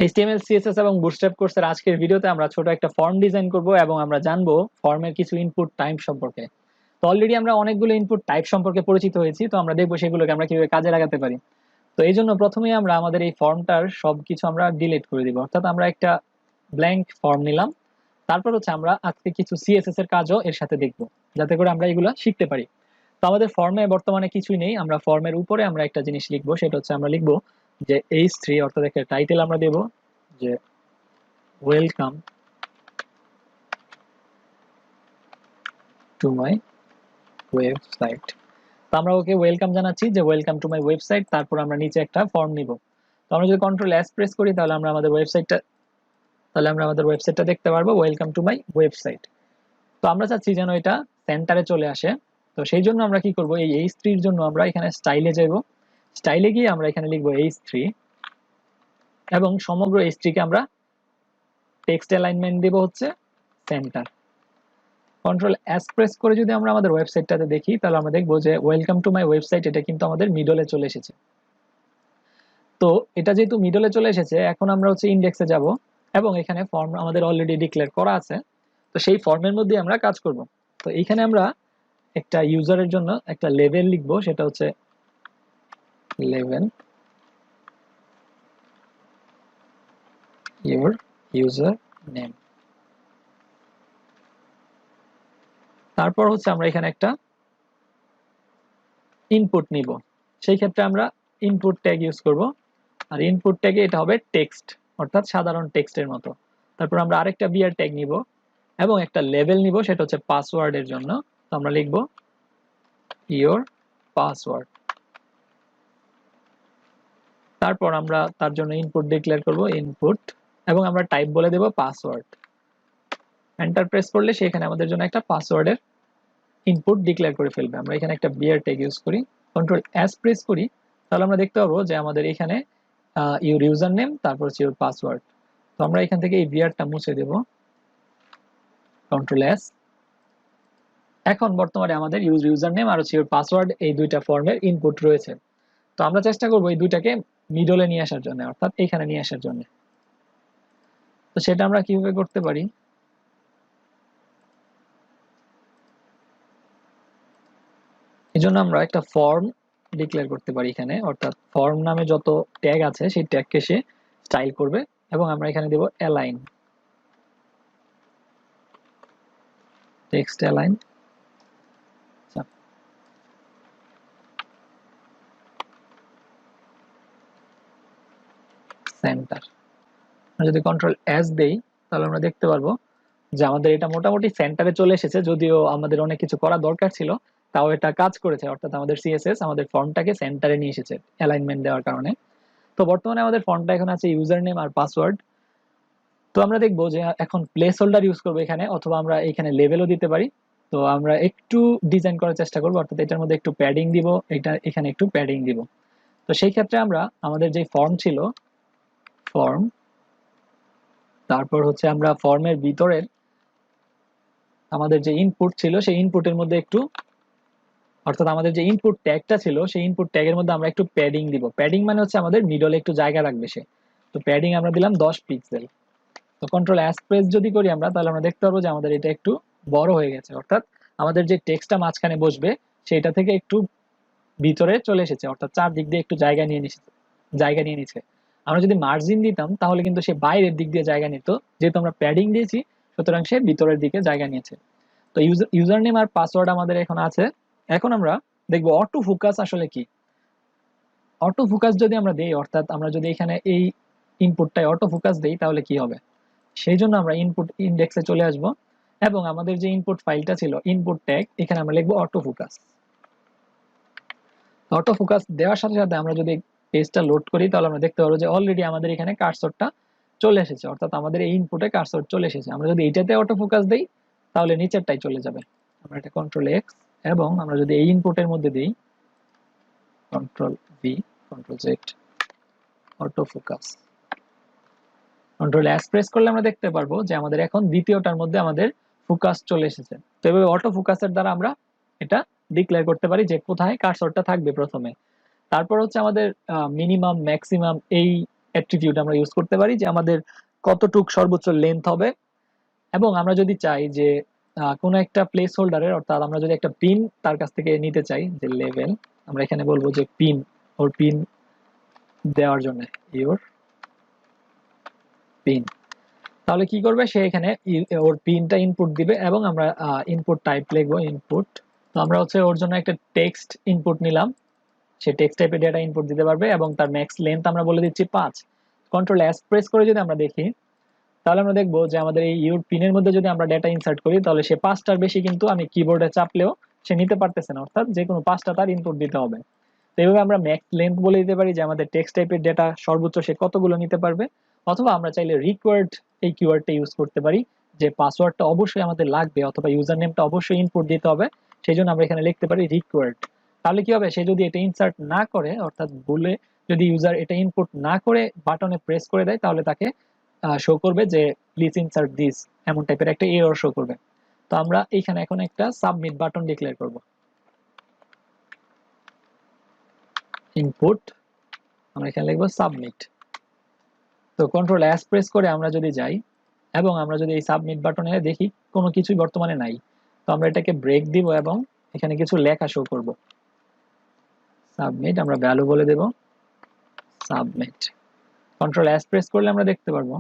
HTML, CSS এবং Bootstrap কোর্সের আজকের ভিডিওতে আমরা ছোট একটা ফর্ম ডিজাইন করব এবং আমরা জানবো ফর্মের কিছু ইনপুট টাইপ সম্পর্কে। তো অলরেডি আমরা অনেকগুলো ইনপুট টাইপ সম্পর্কে পরিচিত হয়েছি, তো আমরা দেখবো সেগুলোকে আমরা কিভাবে কাজে লাগাতে পারি। তো এই জন্য প্রথমেই আমরা আমাদের এই ফর্মটার সবকিছু আমরা ডিলিট করে দিব, অর্থাৎ আমরা একটা ব্ল্যাঙ্ক ফর্ম নিলাম। তারপর হচ্ছে আমরা আজকে কিছু CSS এর কাজও এর সাথে দেখবো, যাতে করে আমরা এগুলো শিখতে পারি। তো আমাদের ফর্মে বর্তমানে কিছুই নেই, আমরা ফর্মের উপরে আমরা একটা জিনিস লিখবো, সেটা হচ্ছে আমরা লিখবো যে H3, অর্থাৎ একটা টাইটেল আমরা দেব যে ওয়েলকাম টু মাই ওয়েবসাইট। তো আমরা ওকে ওয়েলকাম জানাচ্ছি যে ওয়েলকাম টু মাই ওয়েবসাইট। তারপর আমরা নিচে একটা ফর্ম নিব। তো আমরা যদি কন্ট্রোল S প্রেস করি তাহলে আমরা আমাদের ওয়েবসাইটটা দেখতে পারবো, ওয়েলকাম টু মাই ওয়েবসাইট। তো আমরা চাচ্ছি যেন এটা সেন্টারে চলে আসে। তো সেই জন্য আমরা কি করব, এই H3 এর জন্য আমরা এখানে স্টাইলে যাব। স্টাইলে গিয়ে আমরা এখানে লিখবো H3 এবং সমগ্র H3 কে আমরা টেক্সট অ্যালাইনমেন্ট দেব হচ্ছে সেন্টার। কন্ট্রোল S প্রেস করে যদি আমরা আমাদের ওয়েবসাইটটাতে দেখি তাহলে আমরা দেখবো যে ওয়েলকাম টু মাই ওয়েবসাইট এটা কিন্তু আমাদের মিডলে চলে এসেছে। তো এটা যেহেতু মিডলে চলে এসেছে, এখন আমরা হচ্ছে ইন্ডেক্সে যাব এবং এখানে ফর্ম আমাদের অলরেডি ডিক্লেয়ার করা আছে। তো সেই ফর্মের মধ্যে আমরা কাজ করব। তো এইখানে আমরা একটা ইউজারের জন্য একটা লেভেল লিখবো, সেটা হচ্ছে লেভেল ইউর ইউজার নেম। তারপর হচ্ছে আমরা এখানে একটা ইনপুট নিব, সেই ক্ষেত্রে আমরা ইনপুট ট্যাগ ইউজ করব। আর ইনপুট ট্যাগে এটা হবে টেক্সট, অর্থাৎ সাধারণ টেক্সটের মতো। তারপর আমরা আরেকটা বিআর ট্যাগ নিব এবং একটা লেভেল নিব, সেটা হচ্ছে পাসওয়ার্ডের জন্য। তো আমরা লিখব ইওর পাসওয়ার্ড। তারপর আমরা তার জন্য ইনপুট ডিক্লেয়ার করব ইনপুট এবং আমরা টাইপ বলে দেব পাসওয়ার্ড। এন্টার প্রেস করলে সেখানে আমাদের জন্য একটা পাসওয়ার্ডের ইনপুট ডিক্লেয়ার করে ফেলবে। আমরা এখানে একটা বিআর ট্যাগ ইউজ করি, কন্ট্রোল S প্রেস করি, তাহলে আমরা দেখতে পাবো যে আমাদের এখানে ইউর ইউজার নেম, তারপর হচ্ছে ইউর পাসওয়ার্ড। তো আমরা এখান থেকে এই বিআরটা মুছে দেব, কন্ট্রোল S। এখন বর্তমানে আমাদের ইউজার নেম আর হচ্ছে ইউর পাসওয়ার্ড এই দুইটা ফর্মের ইনপুট রয়েছে। তো আমরা চেষ্টা করবো এই দুইটাকে মিডলে নিয়ে আসার জন্য, অর্থাৎ এখানে নিয়ে আসার জন্য। তো সেটা আমরা কিভাবে করতে পারি, এই জন্য আমরা একটা ফর্ম ডিক্লেয়ার করতে পারি এখানে, অর্থাৎ ফর্ম নামে যত ট্যাগ আছে সেই ট্যাগকে সে স্টাইল করবে এবং আমরা এখানে দেব অ্যালাইন, টেক্সট অ্যালাইন সেন্টার। যদি কন্ট্রোল S দেই তাহলে আমরা দেখতে পারবো যে আমাদের এটা মোটামুটি সেন্টারে চলে এসেছে, যদিও আমাদের অনেক কিছু করা দরকার ছিল, তাও এটা কাজ করেছে। অর্থাৎ আমাদের CSS আমাদের ফর্মটাকে সেন্টারে নিয়ে এসেছে অ্যালাইনমেন্ট দেওয়ার কারণে। তো বর্তমানে আমাদের ফর্মটা এখন আছে ইউজার নেম আর পাসওয়ার্ড। তো আমরা দেখবো যে এখন প্লেস হোল্ডার ইউজ করবো এখানে, অথবা আমরা এখানে লেভেলও দিতে পারি। তো আমরা একটু ডিজাইন করার চেষ্টা করবো, অর্থাৎ এটার মধ্যে একটু প্যাডিং দিব, এটা এখানে একটু প্যাডিং দিব। তো সেই ক্ষেত্রে আমরা আমাদের যে ফর্ম ছিল ফর্ম, তারপর হচ্ছে আমরা ফর্মের ভিতরের আমাদের যে ইনপুট ছিল সেই ইনপুটের মধ্যে একটু, অর্থাৎ আমাদের যে ইনপুট ট্যাগটা ছিল সেই ইনপুট ট্যাগের মধ্যে আমরা একটু প্যাডিং দিব। প্যাডিং মানে হচ্ছে আমাদের মিডলে একটু জায়গা রাখবে সে। তো প্যাডিং আমরা দিলাম 10 পিক্সেল। তো কন্ট্রোল S প্রেস যদি করি আমরা তাহলে আমরা দেখতে পারবো যে আমাদের এটা একটু বড় হয়ে গেছে, অর্থাৎ আমাদের যে টেক্সটটা মাঝখানে বসবে সেটা থেকে একটু ভিতরে চলে এসেছে, অর্থাৎ চারদিক দিয়ে একটু জায়গা নিয়ে নিচ্ছে। আমরা যদি মার্জিন দিতাম তাহলে কিন্তু সে বাইরের দিক দিয়ে জায়গা নিত, যেহেতু আমরা প্যাডিং দিয়েছি সুতরাং সে ভিতরের দিকে জায়গা নিয়েছে। তো ইউজার নেম আর পাসওয়ার্ড আমাদের এখন আছে। এখন আমরা দেখবো অটো ফোকাস আসলে কি। অটো ফোকাস যদি আমরা দেই, অর্থাৎ আমরা যদি এখানে এই ইনপুটটাই অটো ফোকাস দেই তাহলে কি হবে, সেই জন্য আমরা ইনপুট ইন্ডেক্সে চলে আসব এবং আমাদের যে ইনপুট ফাইলটা ছিল ইনপুট ট্যাগ, এখানে আমরা লিখবো অটো ফোকাস। অটো ফোকাস দেওয়ার সাথে সাথে আমরা যদি পেজটা লোড করি তাহলে আমরা দেখতে পাবো যে অলরেডি আমাদের এখানে কার্সরটা চলে এসেছে, অর্থাৎ আমাদের এই ইনপুটে কার্সর চলে এসেছে। আমরা যদি এইটাতে অটো ফোকাস দেই তাহলে নিচেরটাই চলে যাবে। আমরা এটা কন্ট্রোল X এবং আমরা যদি এই ইনপুটের মধ্যে দিই control V, control Z, auto focus. Control S press করলে আমরা দেখতে পারবো যে আমাদের এখন দ্বিতীয়টার মধ্যে আমাদের ফোকাস চলে এসেছে। তো এভাবে অটো ফোকাসের দ্বারা আমরা এটা ডিক্লেয়ার করতে পারি যে কোথায় কার্সরটা থাকবে প্রথমে। তারপর হচ্ছে আমাদের মিনিমাম ম্যাক্সিমাম এই অ্যাট্রিবিউট আমরা ইউজ করতে পারি যে আমাদের কতটুক সর্বোচ্চ লেন্থ হবে। এবং আমরা যদি চাই যে কোনো একটা প্লেস হোল্ডারের, অর্থাৎ আমরা যদি একটা পিন তার কাছ থেকে নিতে চাই, যে লেভেল, আমরা এখানে বলবো যে পিন, ওর পিন দেওয়ার জন্য ইউর পিন, তাহলে কি করবে সে এখানে ওর পিনটা ইনপুট দিবে এবং আমরা ইনপুট টাইপ লিখবো ইনপুট। তো আমরা হচ্ছে ওর জন্য একটা টেক্সট ইনপুট নিলাম, সে টেক্সট টাইপের ডেটা ইনপুট দিতে পারবে এবং তার ম্যাক্স লেন্থ আমরা বলে দিচ্ছি 5। কন্ট্রোল এস প্রেস করে যদি আমরা দেখি তাহলে আমরা দেখবো যে আমাদের এই ইউর পিনের মধ্যে যদি আমরা ডেটা ইনসার্ট করি তাহলে সে 5টার বেশি কিন্তু আমি কিবোর্ডে চাপলেও সে নিতে পারতেছে না, অর্থাৎ যে কোনো 5টা তার ইনপুট দিতে হবে। তো এইভাবে আমরা ম্যাক্স লেন্থ বলে দিতে পারি যে আমাদের টেক্সট টাইপের ডেটা সর্বোচ্চ সে কতগুলো নিতে পারবে। অথবা আমরা চাইলে রিকোয়ার্ড এই কিওয়ার্ডটা ইউজ করতে পারি, যে পাসওয়ার্ডটা অবশ্যই আমাদের লাগবে অথবা ইউজার নেমটা অবশ্যই ইনপুট দিতে হবে, সেই জন্য আমরা এখানে লিখতে পারি রিকোয়ার্ড। তাহলে কি হবে, সে যদি এটা ইনসার্ট না করে, অর্থাৎ ভুলে যদি ইউজার এটা ইনপুট না করে বাটনে প্রেস করে দেয়, তাহলে তাকে শো করবে যে প্লিজ ইনসার্ট দিস, এমন টাইপের একটা এরর শো করবে। তো আমরা এইখানে এখন একটা সাবমিট বাটন ডিক্লেয়ার করব। ইনপুট, আমরা এখানে লিখবো সাবমিট। তো কন্ট্রোল এস প্রেস করে আমরা যদি যাই এবং আমরা যদি এই সাবমিট বাটনে দেখি কোনো কিছুই বর্তমানে নাই, তো আমরা এটাকে ব্রেক দিব এবং এখানে কিছু লেখা শো করব। সাবমিট, আমরা ভ্যালু বলে দেব সাবমিট। কন্ট্রোল এস প্রেস করলে আমরা দেখতে পারবো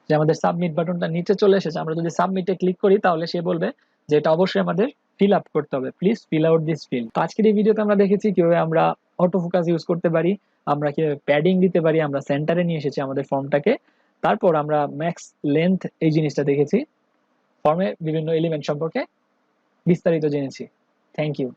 যে আমাদের সাবমিট বাটনটা নিচে চলে এসেছে। আমরা যদি সাবমিটে ক্লিক করি তাহলে সে বলবে যে এটা অবশ্যই আমাদের ফিল আপ করতে হবে, please fill out this field. তো আজকের এই ভিডিওতে আমরা দেখেছি কিভাবে আমরা অটো ফোকাস ইউজ করতে পারি, আমরা কিভাবে প্যাডিং দিতে পারি, আমরা সেন্টারে নিয়ে এসেছি আমাদের ফর্মটাকে, তারপর আমরা ম্যাক্স লেন্থ এই জিনিসটা দেখেছি, ফর্মে বিভিন্ন এলিমেন্ট সম্পর্কে বিস্তারিত জেনেছি। Thank you.